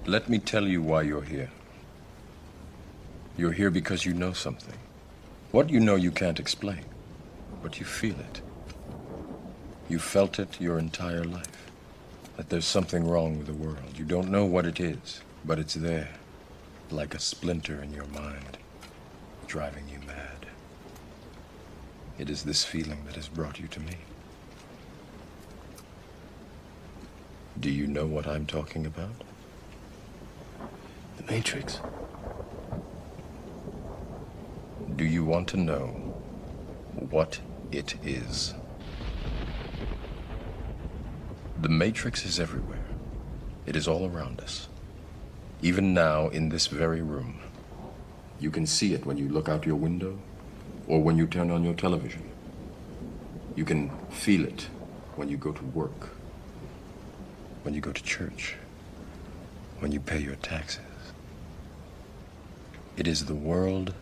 Let me tell you why you're here. You're here because you know something. What you know you can't explain, but you feel it. You felt it your entire life, that there's something wrong with the world. You don't know what it is, but it's there, like a splinter in your mind, driving you mad. It is this feeling that has brought you to me. Do you know what I'm talking about? The Matrix. Do you want to know what it is? The Matrix is everywhere. It is all around us. Even now, in this very room. You can see it when you look out your window or when you turn on your television. You can feel it when you go to work, when you go to church, when you pay your taxes. It is the world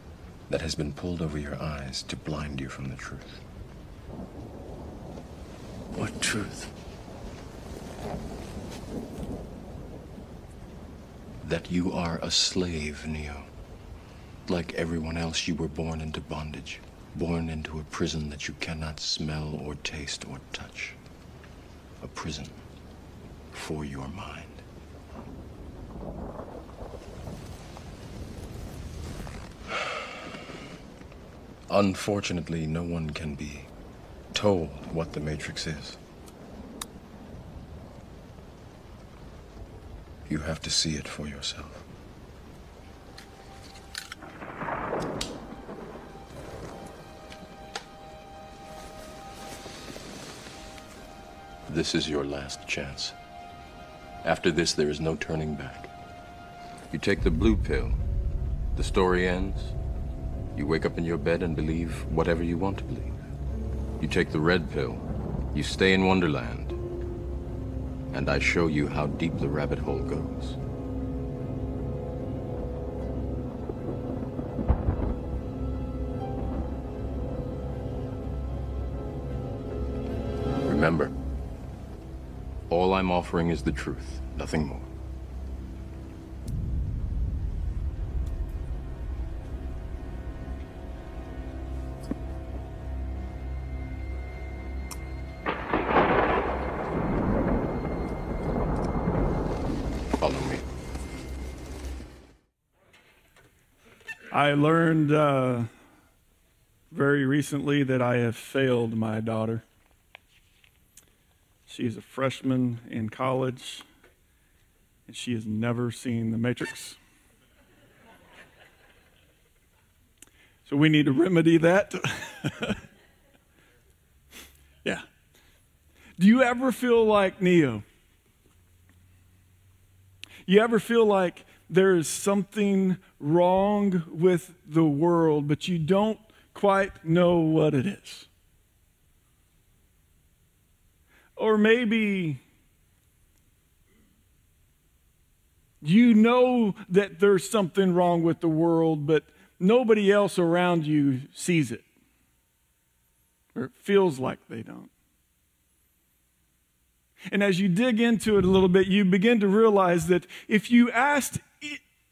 that has been pulled over your eyes to blind you from the truth. What truth? That you are a slave, Neo. Like everyone else, you were born into bondage, born into a prison that you cannot smell or taste or touch. A prison for your mind. Unfortunately, no one can be told what the Matrix is. You have to see it for yourself. This is your last chance. After this, there is no turning back. You take the blue pill, the story ends. You wake up in your bed and believe whatever you want to believe. You take the red pill, you stay in Wonderland, and I show you how deep the rabbit hole goes. Remember, all I'm offering is the truth, nothing more. Follow me. I learned very recently that I have failed my daughter. She's a freshman in college, and she has never seen The Matrix. So we need to remedy that. Yeah. Do you ever feel like Neo? You ever feel like there is something wrong with the world, but you don't quite know what it is? Or maybe you know that there's something wrong with the world, but nobody else around you sees it, or it feels like they don't. And as you dig into it a little bit, you begin to realize that if you asked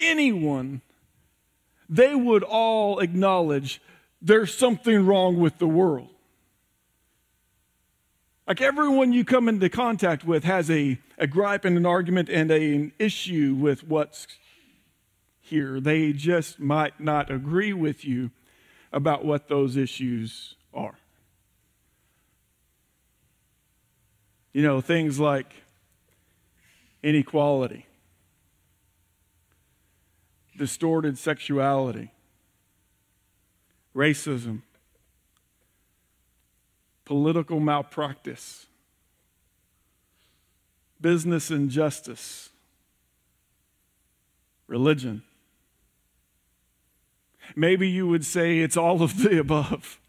anyone, they would all acknowledge there's something wrong with the world. Like everyone you come into contact with has a gripe and an argument and an issue with what's here. They just might not agree with you about what those issues are. You know, things like inequality, distorted sexuality, racism, political malpractice, business injustice, religion. Maybe you would say it's all of the above.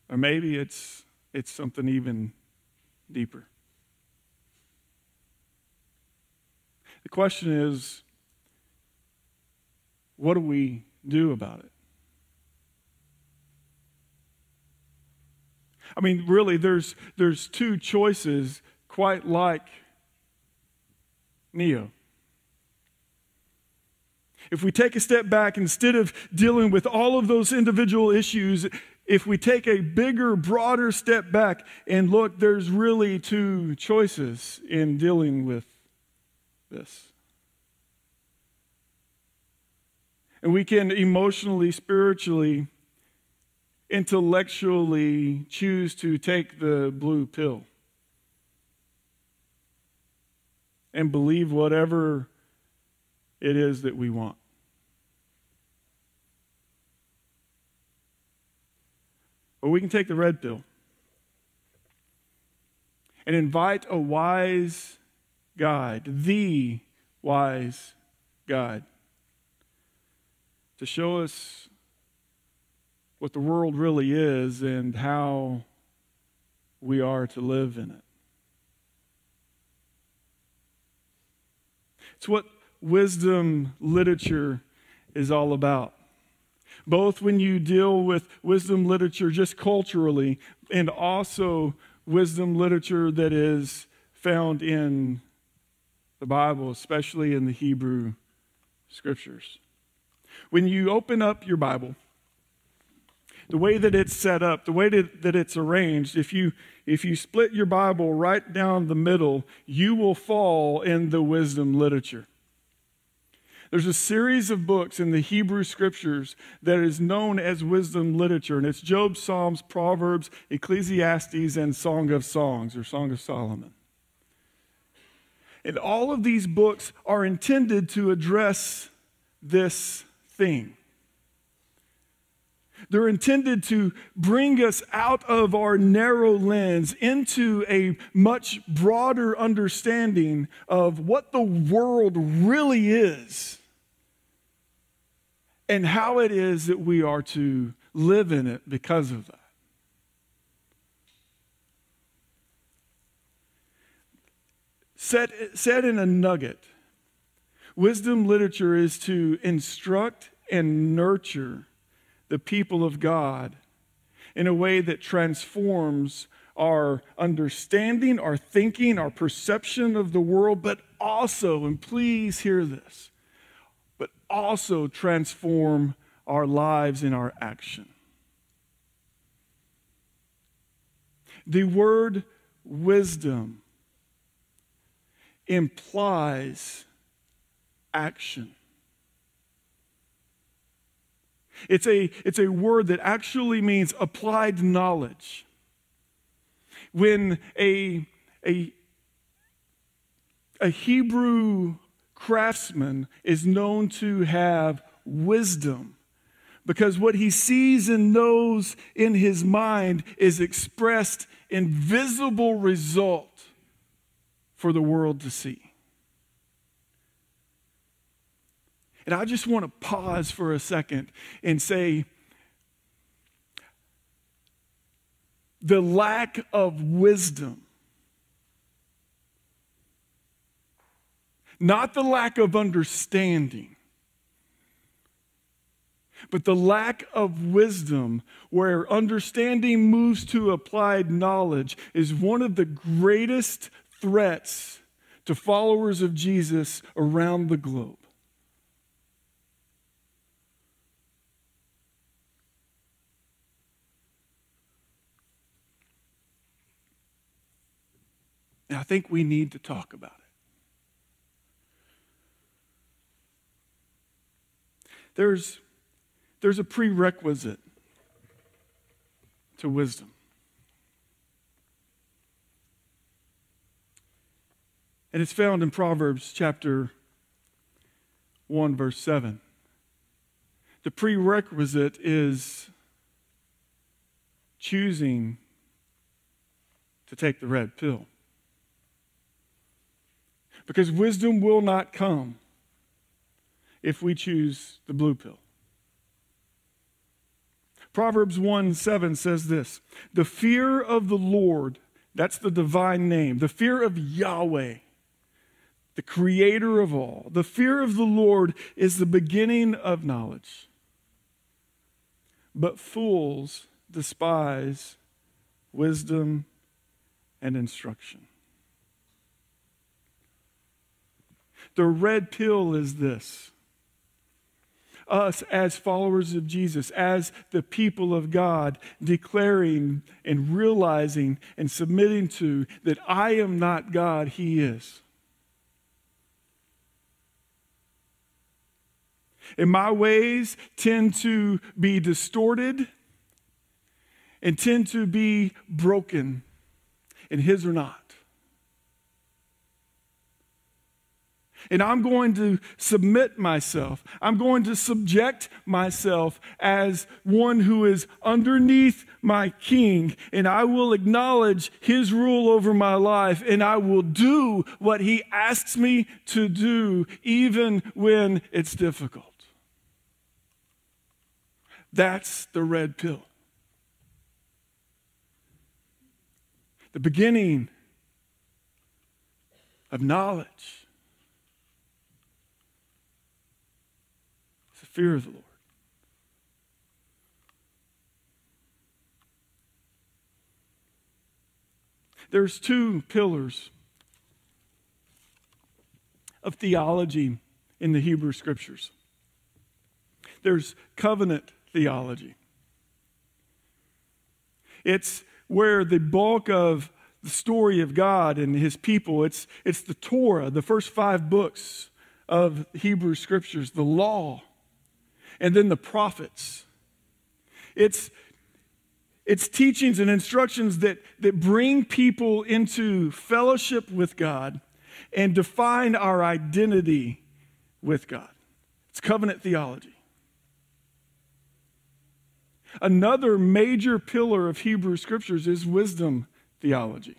Or maybe it's something even deeper. The question is, what do we do about it? I mean, really, there's two choices quite like Neo. If we take a step back, instead of dealing with all of those individual issues, if we take a bigger, broader step back and look, there's really two choices in dealing with this. And we can emotionally, spiritually, intellectually choose to take the blue pill and believe whatever it is that we want. Or we can take the red pill and invite a wise guide, the wise guide, to show us what the world really is and how we are to live in it. It's what wisdom literature is all about. Both when you deal with wisdom literature just culturally and also wisdom literature that is found in the Bible, especially in the Hebrew Scriptures. When you open up your Bible, the way that it's set up, the way that it's arranged, if you split your Bible right down the middle, you will fall in the wisdom literature. There's a series of books in the Hebrew Scriptures that is known as wisdom literature, and it's Job, Psalms, Proverbs, Ecclesiastes, and Song of Songs, or Song of Solomon. And all of these books are intended to address this thing. They're intended to bring us out of our narrow lens into a much broader understanding of what the world really is and how it is that we are to live in it because of that. Set in a nugget, wisdom literature is to instruct and nurture the people of God in a way that transforms our understanding, our thinking, our perception of the world, but also, and please hear this, but also transform our lives and our action. The word wisdom implies action. It's a word that actually means applied knowledge. When a Hebrew craftsman is known to have wisdom, because what he sees and knows in his mind is expressed in visible result for the world to see. And I just want to pause for a second and say, the lack of wisdom, not the lack of understanding, but the lack of wisdom where understanding moves to applied knowledge is one of the greatest threats to followers of Jesus around the globe. And I think we need to talk about it. There's a prerequisite to wisdom. And it's found in Proverbs chapter 1, verse 7. The prerequisite is choosing to take the red pill. Because wisdom will not come if we choose the blue pill. Proverbs 1:7 says this: the fear of the Lord, that's the divine name, the fear of Yahweh, the creator of all, the fear of the Lord is the beginning of knowledge. But fools despise wisdom and instruction. The red pill is this. Us as followers of Jesus, as the people of God, declaring and realizing and submitting to that I am not God, He is. And my ways tend to be distorted and tend to be broken, and His are not. And I'm going to submit myself. I'm going to subject myself as one who is underneath my King. And I will acknowledge His rule over my life. And I will do what He asks me to do, even when it's difficult. That's the red pill. The beginning of knowledge. Fear of the Lord. There's two pillars of theology in the Hebrew Scriptures. There's covenant theology. It's where the bulk of the story of God and His people, it's the Torah, the first 5 books of Hebrew Scriptures, the law, and then the prophets. It's teachings and instructions that bring people into fellowship with God and define our identity with God. It's covenant theology. Another major pillar of Hebrew Scriptures is wisdom theology.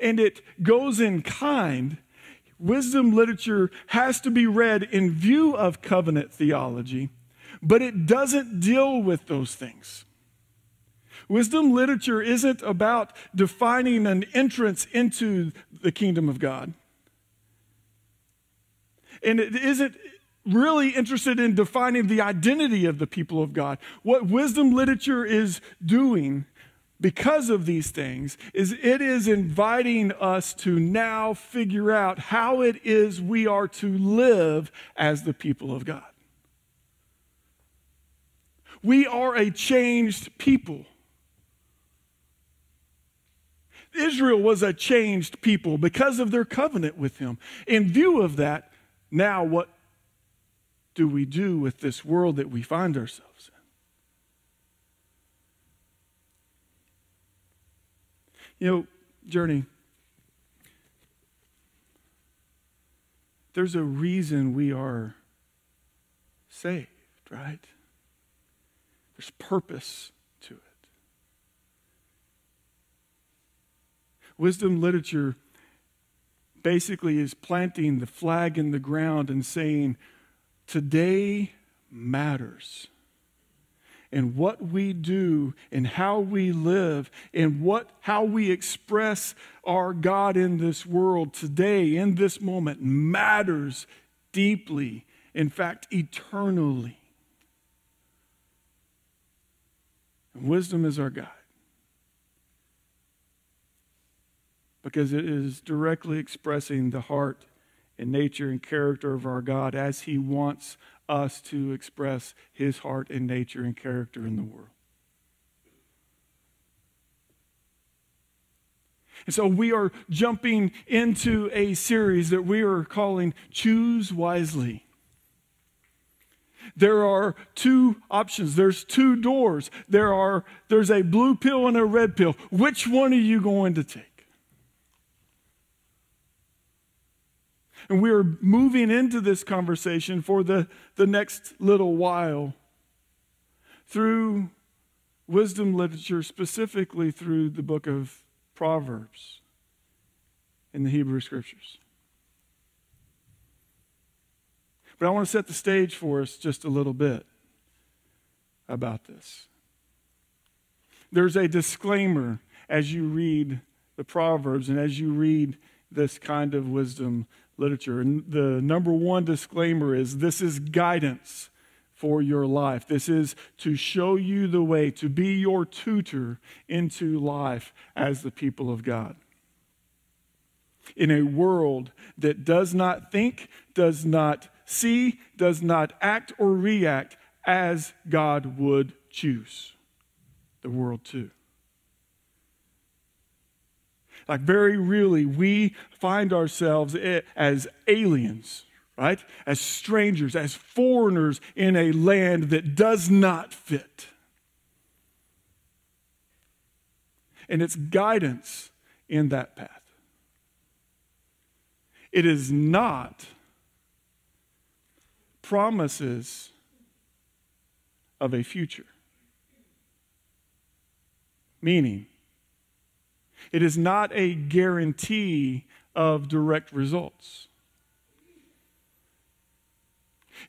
And it goes in kind. Wisdom literature has to be read in view of covenant theology, but it doesn't deal with those things. Wisdom literature isn't about defining an entrance into the kingdom of God. And it isn't really interested in defining the identity of the people of God. What wisdom literature is doing because of these things is it is inviting us to now figure out how it is we are to live as the people of God. We are a changed people. Israel was a changed people because of their covenant with Him. In view of that, now what do we do with this world that we find ourselves in? You know, Journey, there's a reason we are saved, right? There's purpose to it. Wisdom literature basically is planting the flag in the ground and saying, today matters. And what we do and how we live and how we express our God in this world today, in this moment, matters deeply, in fact, eternally. And wisdom is our guide, because it is directly expressing the heart and nature and character of our God as He wants us to express His heart and nature and character in the world. And so we are jumping into a series that we are calling Choose Wisely. There are 2 options. There's 2 doors. There's a blue pill and a red pill. Which one are you going to take? And we are moving into this conversation for the next little while through wisdom literature, specifically through the book of Proverbs in the Hebrew Scriptures. But I want to set the stage for us just a little bit about this. There's a disclaimer as you read the Proverbs and as you read this kind of wisdom literature. And the number 1 disclaimer is this is guidance for your life. This is to show you the way, to be your tutor into life as the people of God. in a world that does not think, does not see, does not act or react as God would choose the world to. Like very really, we find ourselves as aliens, right? As strangers, as foreigners in a land that does not fit. And it's guidance in that path. It is not promises of a future. Meaning, it is not a guarantee of direct results.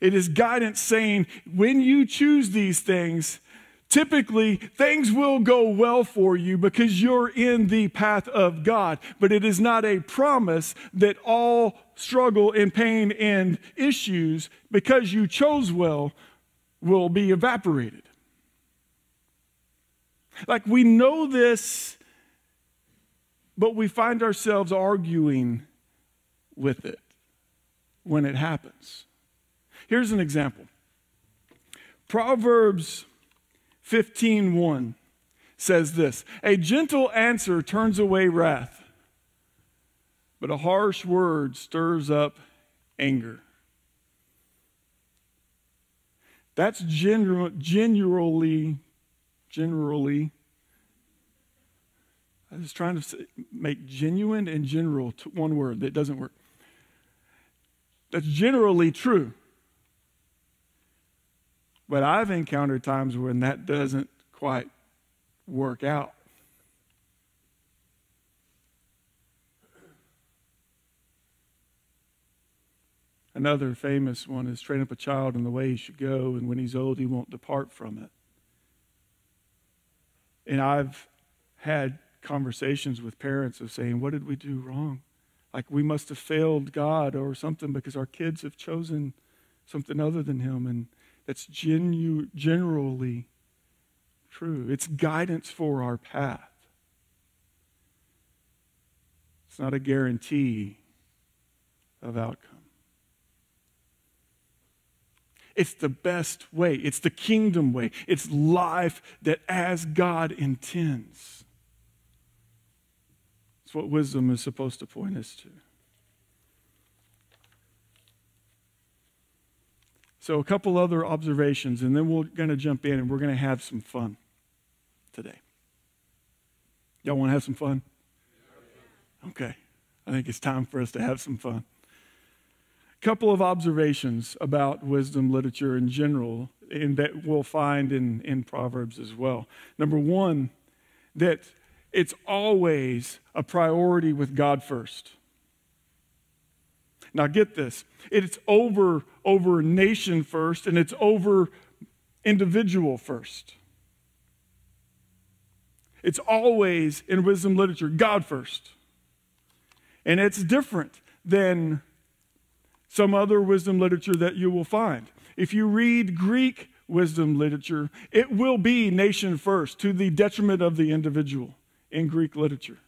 It is guidance saying, when you choose these things, typically things will go well for you because you're in the path of God. But it is not a promise that all struggle and pain and issues, because you chose well, will be evaporated. Like we know this, but we find ourselves arguing with it when it happens. Here's an example. Proverbs 15:1 says this: a gentle answer turns away wrath, but a harsh word stirs up anger. That's generally, I was trying to make genuine and general to one word. That doesn't work. That's generally true. But I've encountered times when that doesn't quite work out. Another famous one is train up a child in the way he should go, and when he's old, he won't depart from it. And I've had conversations with parents of saying, what did we do wrong? Like we must have failed God or something because our kids have chosen something other than Him. And that's generally true. It's guidance for our path. It's not a guarantee of outcome. It's the best way. It's the kingdom way. It's life that as God intends. It's what wisdom is supposed to point us to. So a couple other observations, and then we're going to jump in and we're going to have some fun today. Y'all want to have some fun? Okay. I think it's time for us to have some fun. Couple of observations about wisdom literature in general, and that we'll find in Proverbs as well. Number one, that it's always a priority with God first. Now get this, it's over nation first, and it's over individual first. It's always, in wisdom literature, God first. And it's different than some other wisdom literature that you will find. If you read Greek wisdom literature, it will be nation first to the detriment of the individual in Greek literature.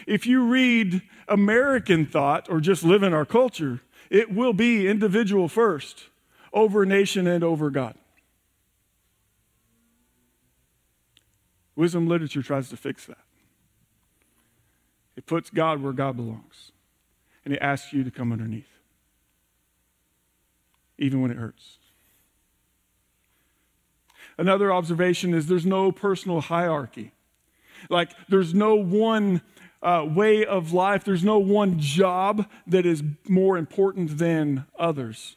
If you read American thought or just live in our culture, it will be individual first over nation and over God. Wisdom literature tries to fix that. It puts God where God belongs. And it asks you to come underneath, even when it hurts. Another observation is there's no personal hierarchy. Like there's no one way of life. There's no one job that is more important than others.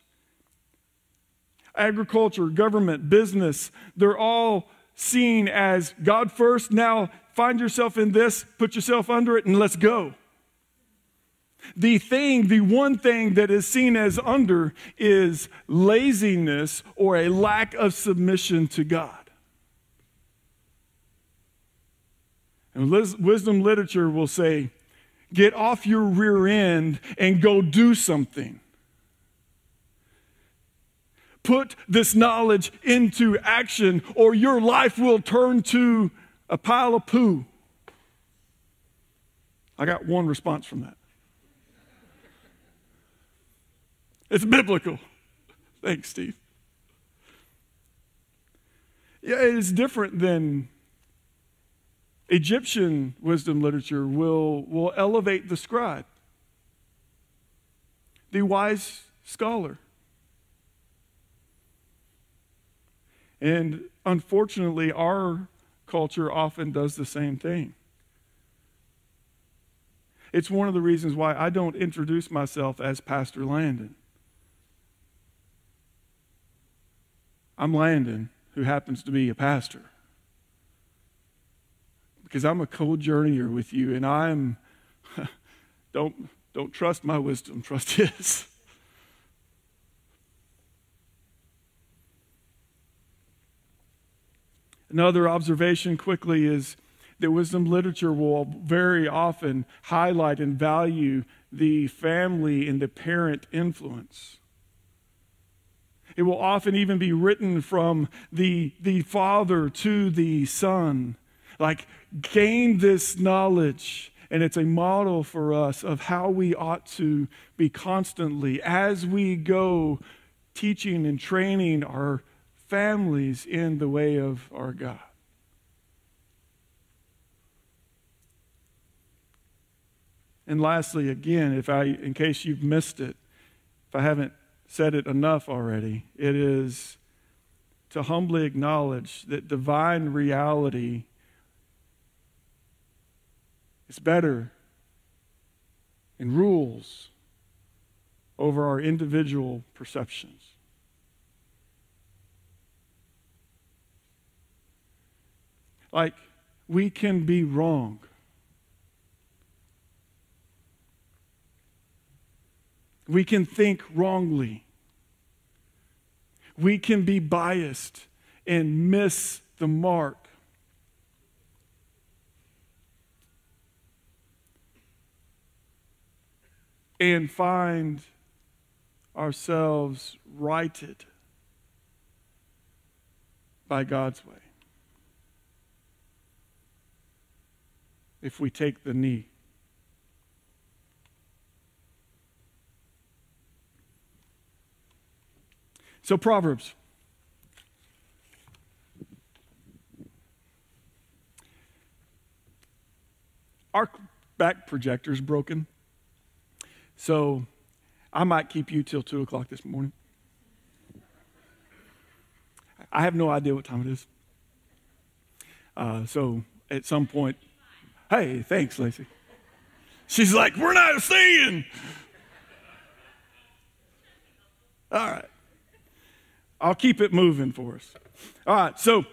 Agriculture, government, business, they're all seen as God first. Now find yourself in this, put yourself under it, and let's go. The one thing that is seen as under is laziness or a lack of submission to God. And wisdom literature will say, get off your rear end and go do something. Put this knowledge into action or your life will turn to a pile of poo. I got one response from that. It's biblical. Thanks, Steve. Yeah, it is different than Egyptian wisdom literature will elevate the scribe, the wise scholar. And unfortunately, our culture often does the same thing. It's one of the reasons why I don't introduce myself as Pastor Landon. I'm Landon, who happens to be a pastor. Because I'm a co-journeyer with you, and I'm, don't trust my wisdom, trust his. Another observation quickly is that wisdom literature will very often highlight and value the family and the parent influence. It will often even be written from the father to the son. Like, gain this knowledge. And it's a model for us of how we ought to be constantly, as we go, teaching and training our families in the way of our God. And lastly, again, in case you've missed it, if I haven't said it enough already, it is to humbly acknowledge that divine reality is better and rules over our individual perceptions. Like, we can be wrong. We can think wrongly. We can be biased and miss the mark. And find ourselves righted by God's way. If we take the knee. So Proverbs. Our back projector's broken. So I might keep you till 2 o'clock this morning. I have no idea what time it is. So at some point, hey, thanks, Lacey. She's like, we're not seeing. All right. I'll keep it moving for us. All right, so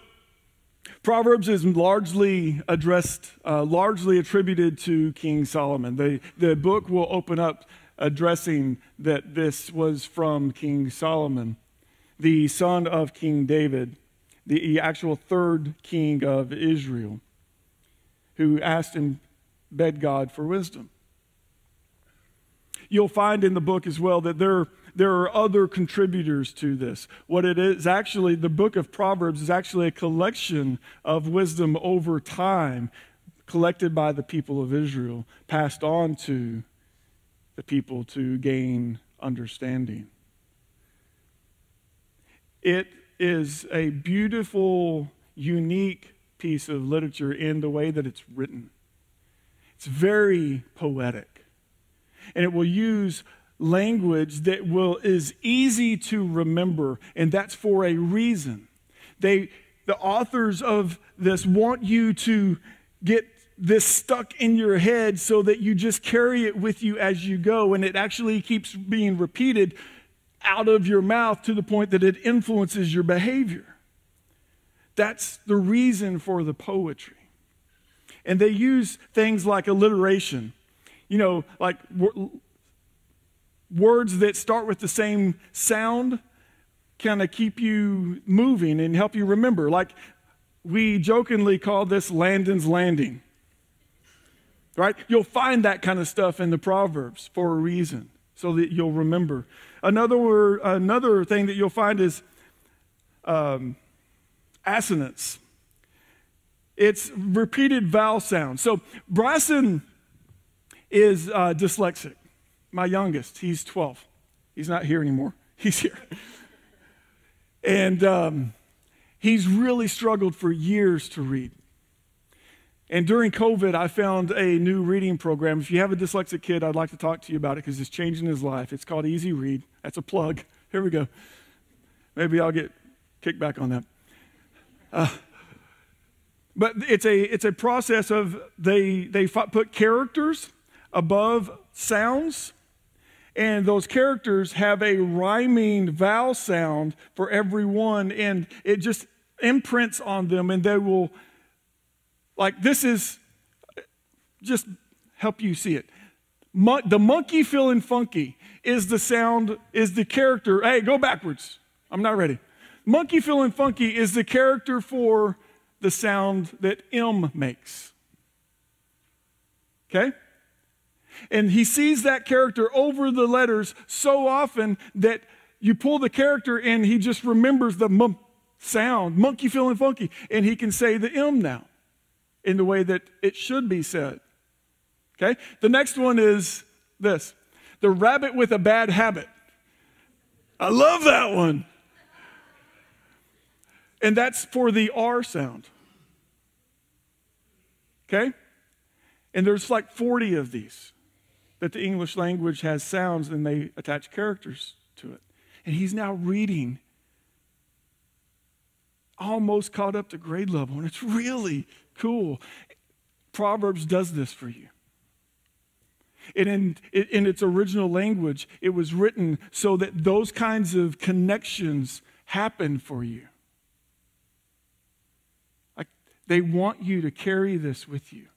Proverbs is largely attributed to King Solomon. The book will open up addressing that this was from King Solomon, the son of King David, the actual third king of Israel, who asked and begged God for wisdom. You'll find in the book as well that there are other contributors to this. What it is actually, the book of Proverbs is actually a collection of wisdom over time, collected by the people of Israel, passed on to the people to gain understanding. It is a beautiful, unique piece of literature in the way that it's written. It's very poetic. And it will use language that is easy to remember, and that's for a reason. The authors of this want you to get this stuck in your head so that you just carry it with you as you go, and it actually keeps being repeated out of your mouth to the point that it influences your behavior. That's the reason for the poetry. And they use things like alliteration. You know, like words that start with the same sound kind of keep you moving and help you remember. Like, we jokingly call this Landon's Landing. Right? You'll find that kind of stuff in the Proverbs for a reason, so that you'll remember. Another thing that you'll find is assonance. It's repeated vowel sounds. So Bryson is dyslexic. My youngest, he's 12. He's not here anymore. He's here. And he's really struggled for years to read. And during COVID, I found a new reading program. If you have a dyslexic kid, I'd like to talk to you about it because it's changing his life. It's called Easy Read. That's a plug. Here we go. Maybe I'll get kickback on that. But it's a process of they put characters above sounds, and those characters have a rhyming vowel sound for every one, and it just imprints on them, and they will, like, this is, just help you see it. The monkey feeling funky is the sound, is the character. Hey, go backwards. I'm not ready. Monkey feeling funky is the character for the sound that M makes. Okay? And he sees that character over the letters so often that you pull the character and he just remembers the sound, monkey feeling funky, and he can say the M now in the way that it should be said. Okay? The next one is this. The rabbit with a bad habit. I love that one. And that's for the R sound. Okay? And there's like 40 of these that the English language has sounds and they attach characters to it. And he's now reading almost caught up to grade level, and it's really cool. Proverbs does this for you. And in its original language, it was written so that those kinds of connections happen for you. Like, they want you to carry this with you.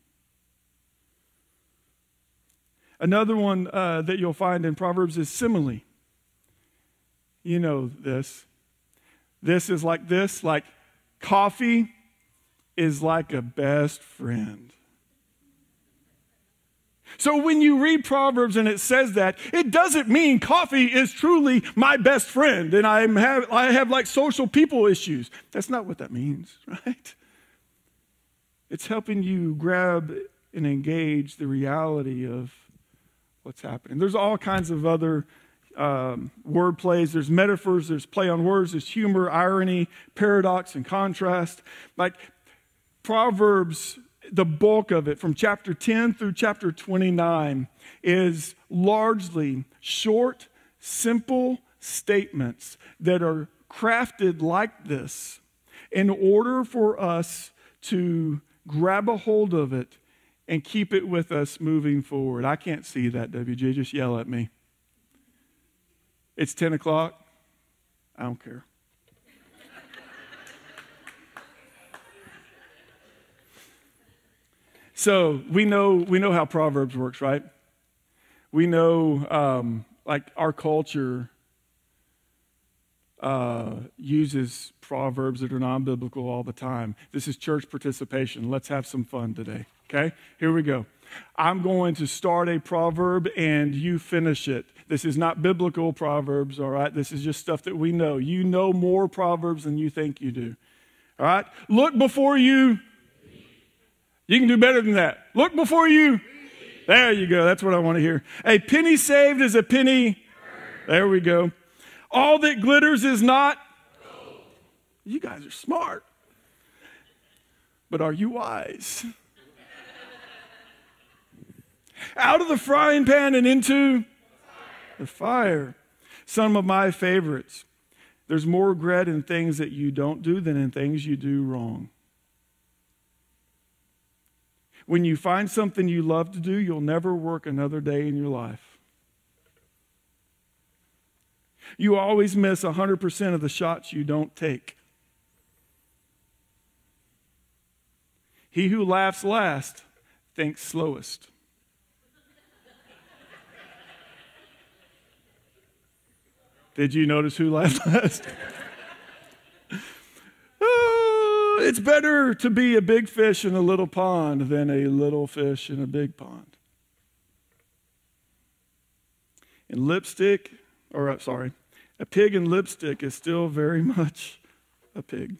Another one that you'll find in Proverbs is simile. You know this. This is like this, like coffee is like a best friend. So when you read Proverbs and it says that, it doesn't mean coffee is truly my best friend and I have like social people issues. That's not what that means, right? It's helping you grab and engage the reality of what's happening. There's all kinds of other word plays. There's metaphors, there's play on words, there's humor, irony, paradox, and contrast. Like Proverbs, the bulk of it from chapter 10 through chapter 29 is largely short, simple statements that are crafted like this in order for us to grab a hold of it and keep it with us moving forward. I can't see that, WJ. Just yell at me. It's 10 o'clock. I don't care. So we know how Proverbs works, right? We know like our culture uses Proverbs that are non-biblical all the time. This is church participation. Let's have some fun today, okay? Here we go. I'm going to start a proverb and you finish it. This is not biblical Proverbs, all right? This is just stuff that we know. You know more Proverbs than you think you do, all right? Look before you. You can do better than that. Look before you. There you go. That's what I want to hear. A penny saved is a penny. There we go. All that glitters is not. You guys are smart. But are you wise? Out of the frying pan and into the fire. Some of my favorites. There's more regret in things that you don't do than in things you do wrong. When you find something you love to do, you'll never work another day in your life. You always miss 100% of the shots you don't take. He who laughs last thinks slowest. Did you notice who laughed last? It's better to be a big fish in a little pond than a little fish in a big pond. And a pig in lipstick is still very much a pig.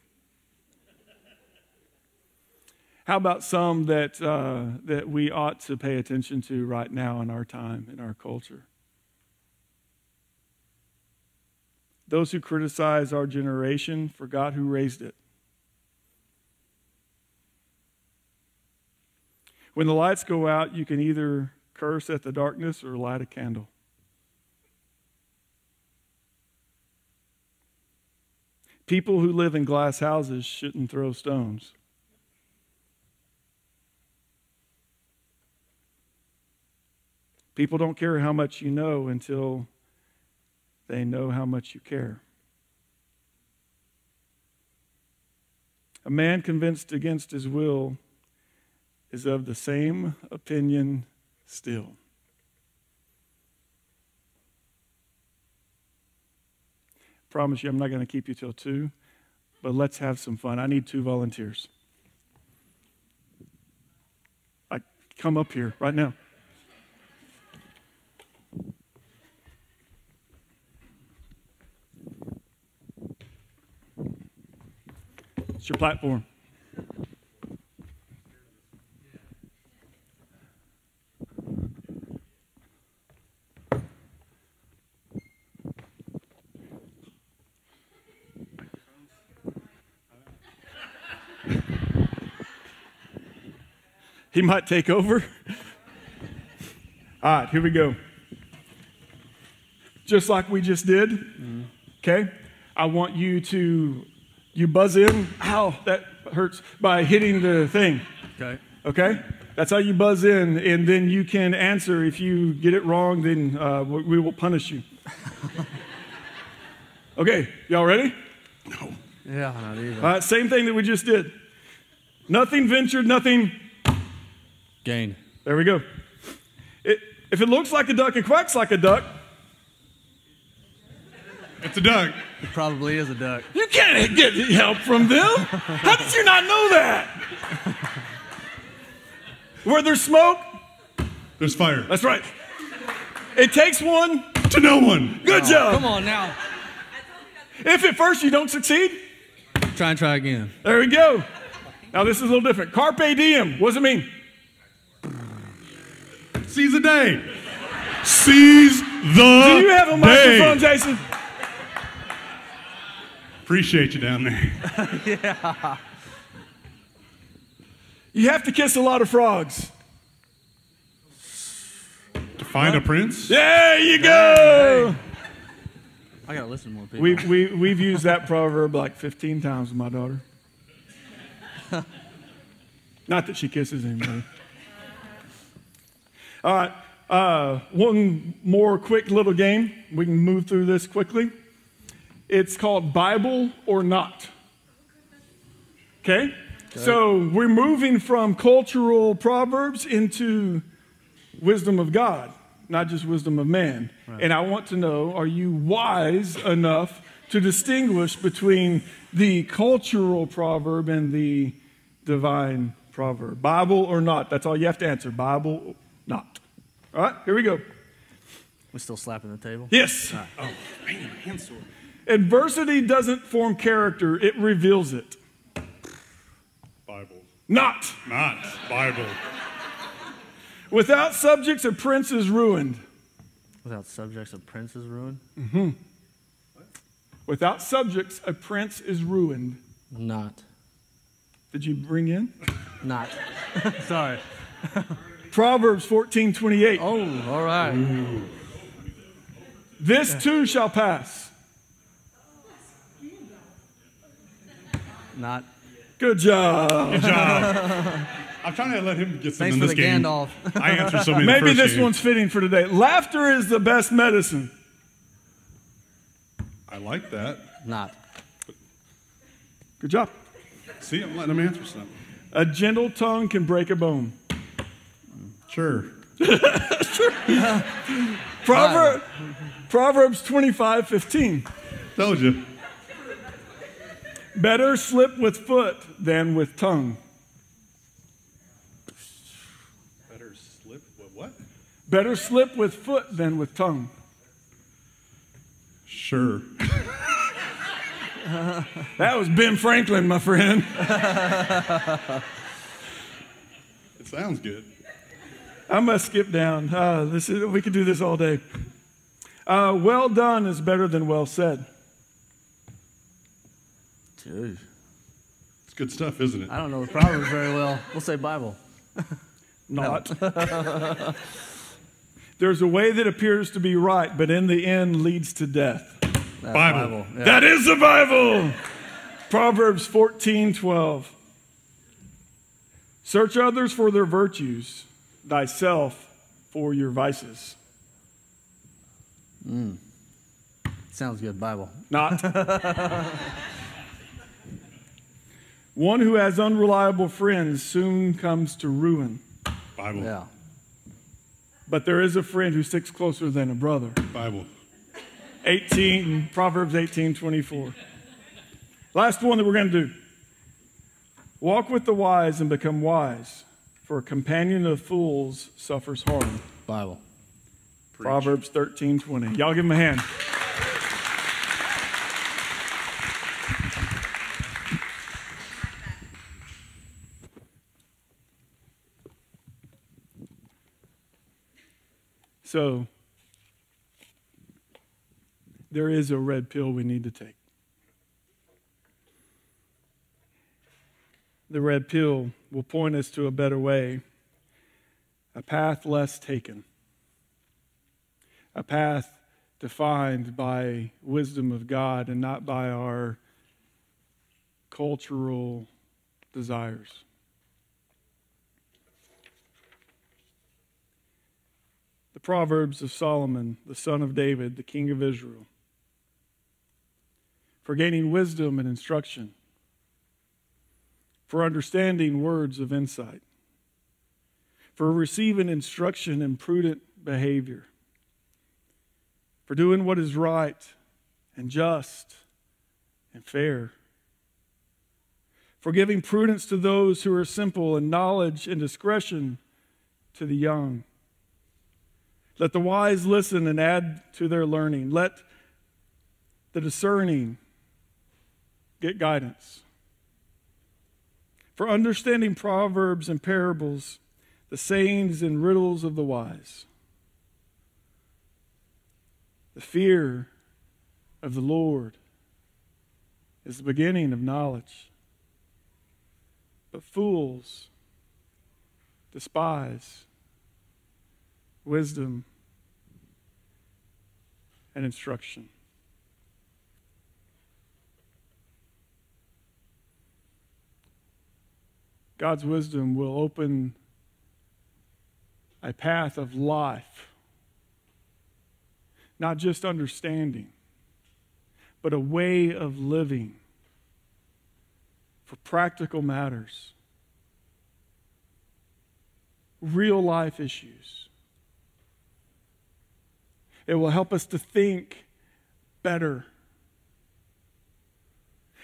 How about some that we ought to pay attention to right now in our time, in our culture? Those who criticize our generation forgot who raised it. When the lights go out, you can either curse at the darkness or light a candle. People who live in glass houses shouldn't throw stones. People don't care how much you know until they know how much you care. A man convinced against his will is of the same opinion still. Promise you I'm not going to keep you till 2, but let's have some fun. I need 2 volunteers. Come up here right now. It's your platform. He might take over. All right, here we go. Just like we just did, okay? I want you to, buzz in. Ow, that hurts, by hitting the thing. Okay? That's how you buzz in, and then you can answer. If you get it wrong, then we will punish you. Okay, y'all ready? No. Yeah, not either. All right, same thing that we just did. Nothing ventured, nothing gained. There we go. If it looks like a duck and quacks like a duck, it's a duck. It probably is a duck. You can't get help from them. How did you not know that? Where there's smoke, there's fire. That's right. It takes one to know one. Good job. Come on now. If at first you don't succeed, try again. There we go. Now this is a little different. Carpe diem. What does it mean? Seize the day. Seize the Do you have a microphone, day. Jason? Appreciate you down there. Yeah. You have to kiss a lot of frogs. To find a prince? There you go. Hey. I gotta listen to more people. We've used that proverb like 15 times with my daughter. Not that she kisses anybody. All right, one more quick little game. We can move through this quickly. It's called Bible or Not. Okay? So we're moving from cultural proverbs into wisdom of God, not just wisdom of man. Right. And I want to know, are you wise enough to distinguish between the cultural proverb and the divine proverb? Bible or not? That's all you have to answer. Bible or not. All right, here we go. We're still slapping the table? Yes. Right. Oh, man, hand sword. Adversity doesn't form character, it reveals it. Bible. Not. Bible. Without subjects, a prince is ruined. Without subjects, a prince is ruined? Mm-hmm. Without subjects, a prince is ruined. Not. Did you bring in? Not. Sorry. Proverbs 14:28. Oh, all right. Ooh. This too shall pass. Not. Good job. Good job. I'm trying to let him get some Thanks in for this the game. Gandalf. I answered so many. Maybe this game. one's fitting for today. Laughter is the best medicine. I like that. Not. Good job. See, I'm letting him answer something. A gentle tongue can break a bone. Sure. Proverbs 25:15. Told you. Better slip with foot than with tongue. Better slip with what? Better slip with foot than with tongue. Sure. That was Ben Franklin, my friend. It sounds good. I must skip down. We could do this all day. Well done is better than well said. Dude, It's good stuff, isn't it? I don't know the Proverbs very well. We'll say Bible. Not. There's a way that appears to be right, but in the end leads to death. That's Bible. Yeah. That is the Bible. Proverbs 14:12. Search others for their virtues, thyself for your vices. Sounds good, Bible. Not. One who has unreliable friends soon comes to ruin. Bible. Yeah. But there is a friend who sticks closer than a brother. Bible. Proverbs 18:24. Last one that we're going to do. Walk with the wise and become wise, for a companion of fools suffers harm. Bible. Preach. Proverbs 13:20. Y'all give him a hand. So, there is a red pill we need to take. The red pill will point us to a better way, a path less taken, a path defined by wisdom of God and not by our cultural desires. The Proverbs of Solomon, the son of David, the king of Israel, for gaining wisdom and instruction, for understanding words of insight, for receiving instruction in prudent behavior, for doing what is right and just and fair, for giving prudence to those who are simple and knowledge and discretion to the young. Let the wise listen and add to their learning. Let the discerning get guidance. For understanding proverbs and parables, the sayings and riddles of the wise. The fear of the Lord is the beginning of knowledge, but fools despise wisdom and instruction. God's wisdom will open a path of life, not just understanding, but a way of living for practical matters, real life issues. It will help us to think better.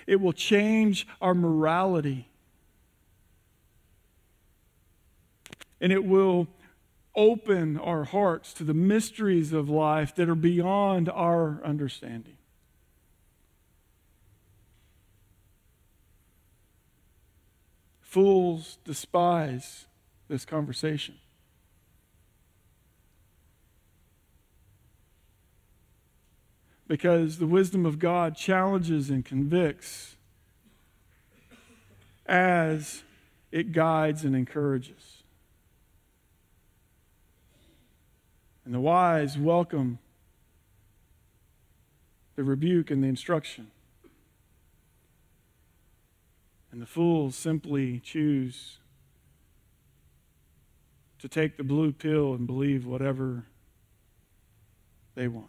It will change our morality. And it will open our hearts to the mysteries of life that are beyond our understanding. Fools despise this conversation. Because the wisdom of God challenges and convicts as it guides and encourages. And the wise welcome the rebuke and the instruction. And the fools simply choose to take the blue pill and believe whatever they want.